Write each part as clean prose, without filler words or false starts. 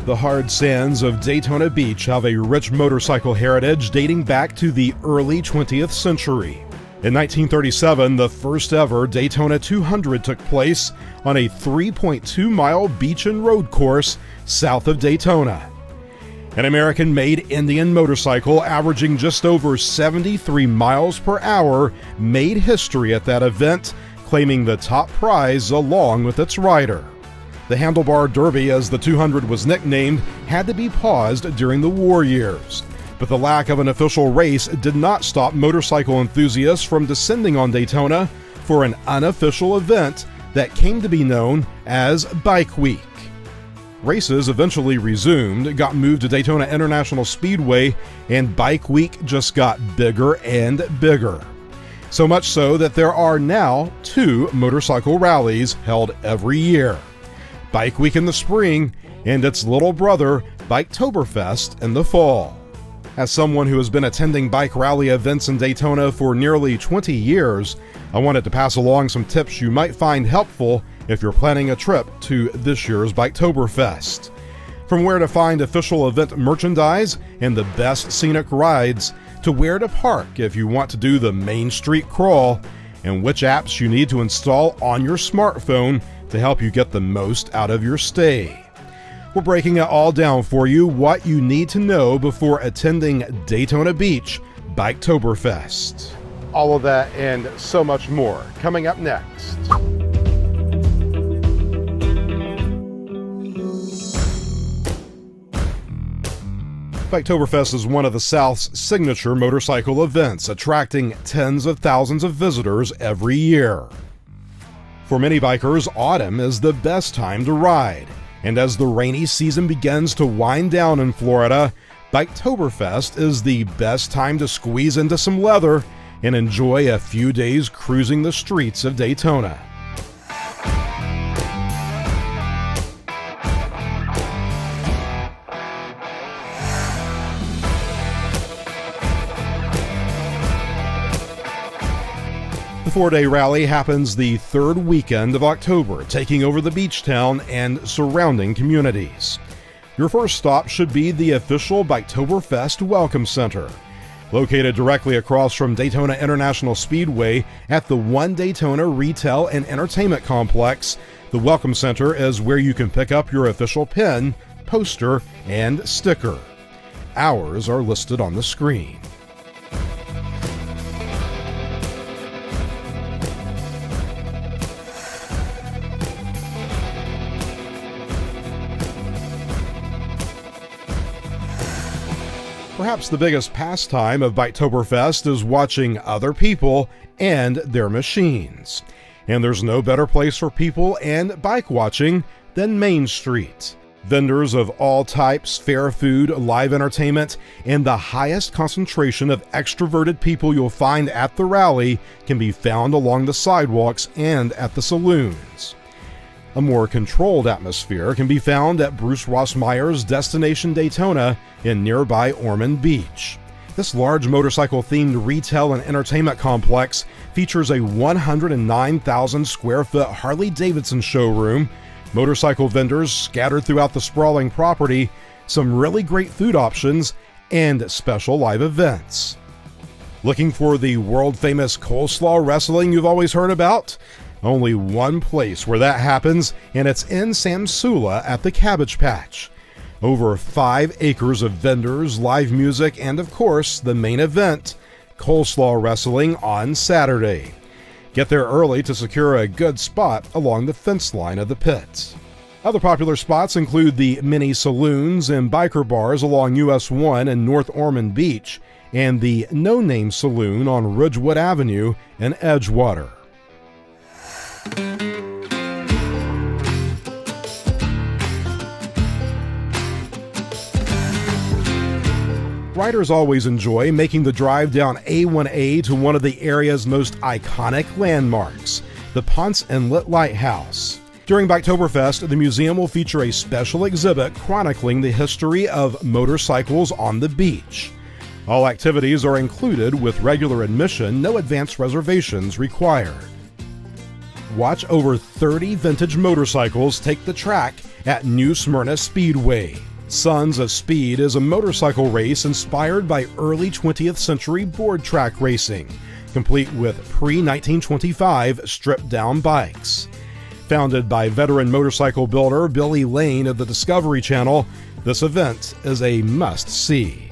The hard sands of Daytona Beach have a rich motorcycle heritage dating back to the early 20th century. In 1937, the first ever Daytona 200 took place on a 3.2-mile beach and road course south of Daytona. An American-made Indian motorcycle averaging just over 73 miles per hour made history at that event, claiming the top prize along with its rider. The Handlebar Derby, as the 200 was nicknamed, had to be paused during the war years. But the lack of an official race did not stop motorcycle enthusiasts from descending on Daytona for an unofficial event that came to be known as Bike Week. Races eventually resumed, got moved to Daytona International Speedway, and Bike Week just got bigger and bigger. So much so that there are now 2 motorcycle rallies held every year. Bike Week in the spring, and its little brother, Biketoberfest, in the fall. As someone who has been attending bike rally events in Daytona for nearly 20 years, I wanted to pass along some tips you might find helpful if you're planning a trip to this year's Biketoberfest. From where to find official event merchandise and the best scenic rides, to where to park if you want to do the Main Street crawl, and which apps you need to install on your smartphone to help you get the most out of your stay. We're breaking it all down for you, what you need to know before attending Daytona Beach Biketoberfest. All of that and so much more coming up next. Biketoberfest is one of the South's signature motorcycle events, attracting tens of thousands of visitors every year. For many bikers, autumn is the best time to ride, and as the rainy season begins to wind down in Florida, Biketoberfest is the best time to squeeze into some leather and enjoy a few days cruising the streets of Daytona. The 4-day rally happens the third weekend of October, taking over the beach town and surrounding communities. Your first stop should be the official Biketoberfest Welcome Center. Located directly across from Daytona International Speedway at the One Daytona Retail and Entertainment Complex, the Welcome Center is where you can pick up your official pin, poster, and sticker. Hours are listed on the screen. Perhaps the biggest pastime of Biketoberfest is watching other people and their machines. And there's no better place for people and bike watching than Main Street. Vendors of all types, fair food, live entertainment, and the highest concentration of extroverted people you'll find at the rally can be found along the sidewalks and at the saloons. A more controlled atmosphere can be found at Bruce Rossmeyer's Destination Daytona in nearby Ormond Beach. This large motorcycle-themed retail and entertainment complex features a 109,000 square foot Harley-Davidson showroom, motorcycle vendors scattered throughout the sprawling property, some really great food options, and special live events. Looking for the world-famous coleslaw wrestling you've always heard about? Only one place where that happens, and it's in Samsula at the Cabbage Patch. Over 5 acres of vendors, live music, and of course, the main event, coleslaw wrestling on Saturday. Get there early to secure a good spot along the fence line of the pit. Other popular spots include the mini saloons and biker bars along US 1 and North Ormond Beach, and the No Name Saloon on Ridgewood Avenue in Edgewater. Riders always enjoy making the drive down A1A to one of the area's most iconic landmarks, the Ponce Inlet Lighthouse. During Biketoberfest, the museum will feature a special exhibit chronicling the history of motorcycles on the beach. All activities are included with regular admission, no advance reservations required. Watch over 30 vintage motorcycles take the track at New Smyrna Speedway. Sons of Speed is a motorcycle race inspired by early 20th century board track racing, complete with pre-1925 stripped-down bikes. Founded by veteran motorcycle builder Billy Lane of the Discovery Channel, this event is a must-see.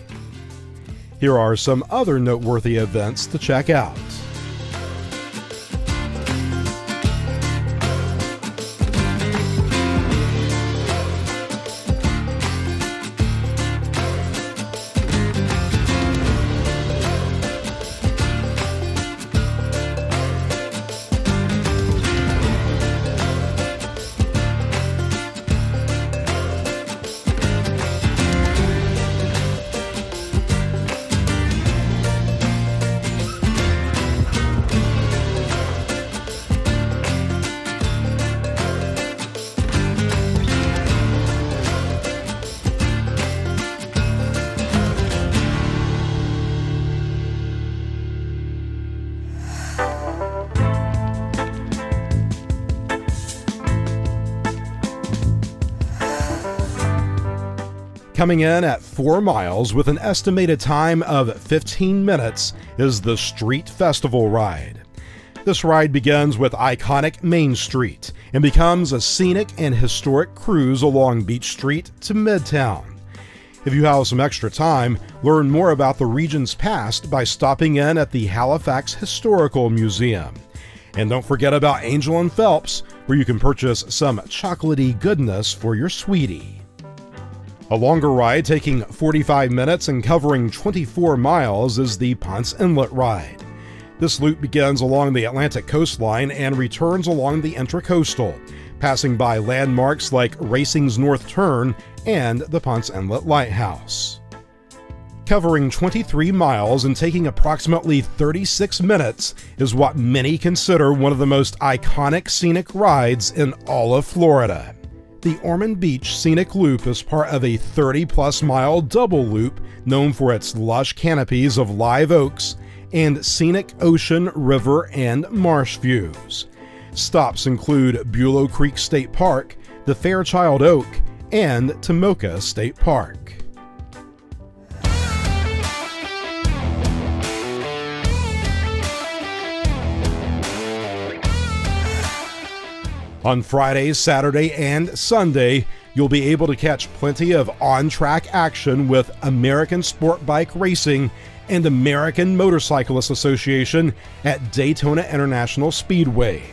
Here are some other noteworthy events to check out. Coming in at 4 miles with an estimated time of 15 minutes is the Street Festival Ride. This ride begins with iconic Main Street and becomes a scenic and historic cruise along Beach Street to Midtown. If you have some extra time, learn more about the region's past by stopping in at the Halifax Historical Museum. And don't forget about Angel and Phelps, where you can purchase some chocolatey goodness for your sweetie. A longer ride taking 45 minutes and covering 24 miles is the Ponce Inlet Ride. This loop begins along the Atlantic coastline and returns along the Intracoastal, passing by landmarks like Racing's North Turn and the Ponce Inlet Lighthouse. Covering 23 miles and taking approximately 36 minutes is what many consider one of the most iconic scenic rides in all of Florida. The Ormond Beach Scenic Loop is part of a 30-plus mile double loop known for its lush canopies of live oaks and scenic ocean, river, and marsh views. Stops include Bulow Creek State Park, the Fairchild Oak, and Tomoka State Park. On Friday, Saturday, and Sunday, you'll be able to catch plenty of on-track action with American Sport Bike Racing and American Motorcyclists Association at Daytona International Speedway.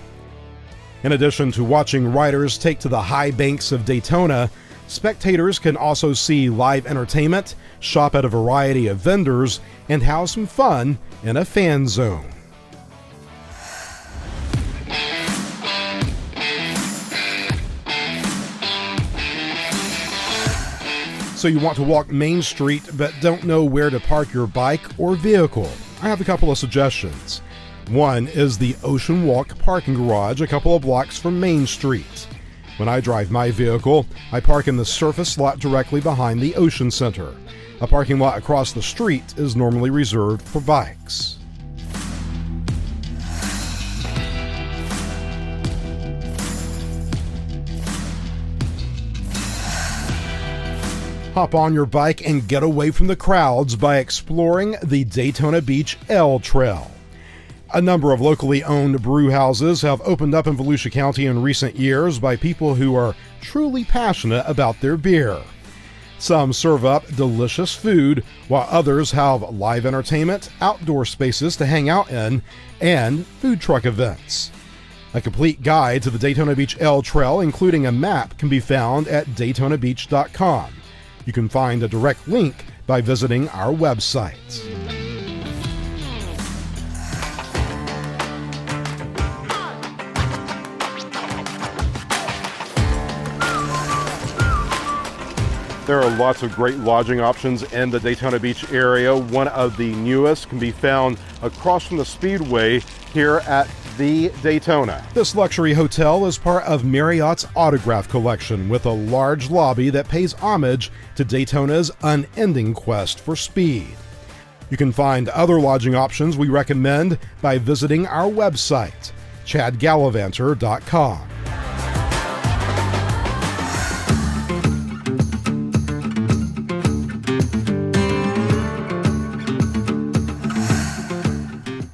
In addition to watching riders take to the high banks of Daytona, spectators can also see live entertainment, shop at a variety of vendors, and have some fun in a fan zone. So you want to walk Main Street but don't know where to park your bike or vehicle? I have a couple of suggestions. One is the Ocean Walk parking garage a couple of blocks from Main Street. When I drive my vehicle, I park in the surface lot directly behind the Ocean Center. A parking lot across the street is normally reserved for bikes. Hop on your bike and get away from the crowds by exploring the Daytona Beach L Trail. A number of locally owned brew houses have opened up in Volusia County in recent years by people who are truly passionate about their beer. Some serve up delicious food, while others have live entertainment, outdoor spaces to hang out in, and food truck events. A complete guide to the Daytona Beach L Trail, including a map, can be found at DaytonaBeach.com. You can find a direct link by visiting our website. There are lots of great lodging options in the Daytona Beach area. One of the newest can be found across from the Speedway here at the Daytona. This luxury hotel is part of Marriott's Autograph Collection with a large lobby that pays homage to Daytona's unending quest for speed. You can find other lodging options we recommend by visiting our website, ChadGallivanter.com.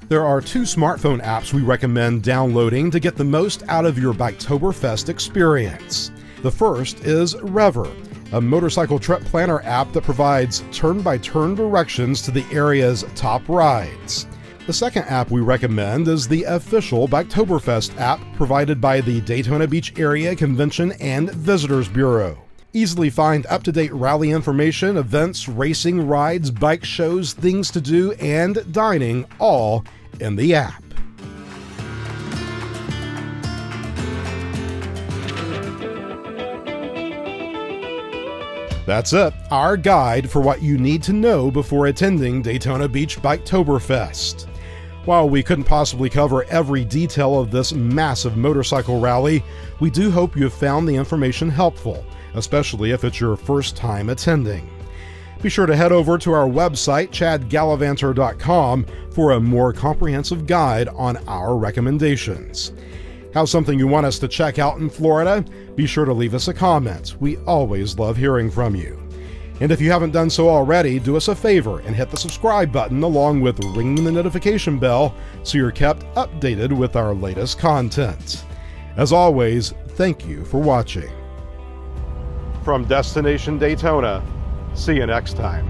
There are 2 smartphone apps we recommend downloading to get the most out of your Biketoberfest experience. The first is Rever, a motorcycle trip planner app that provides turn-by-turn directions to the area's top rides. The second app we recommend is the official Biketoberfest app provided by the Daytona Beach Area Convention and Visitors Bureau. Easily find up-to-date rally information, events, racing, rides, bike shows, things to do, and dining, all in the app. That's it, our guide for what you need to know before attending Daytona Beach Biketoberfest. While we couldn't possibly cover every detail of this massive motorcycle rally, we do hope you have found the information helpful, especially if it's your first time attending. Be sure to head over to our website, ChadGallivanter.com, for a more comprehensive guide on our recommendations. Have something you want us to check out in Florida? Be sure to leave us a comment. We always love hearing from you. And if you haven't done so already, do us a favor and hit the subscribe button along with ringing the notification bell so you're kept updated with our latest content. As always, thank you for watching. From Destination Daytona, see you next time.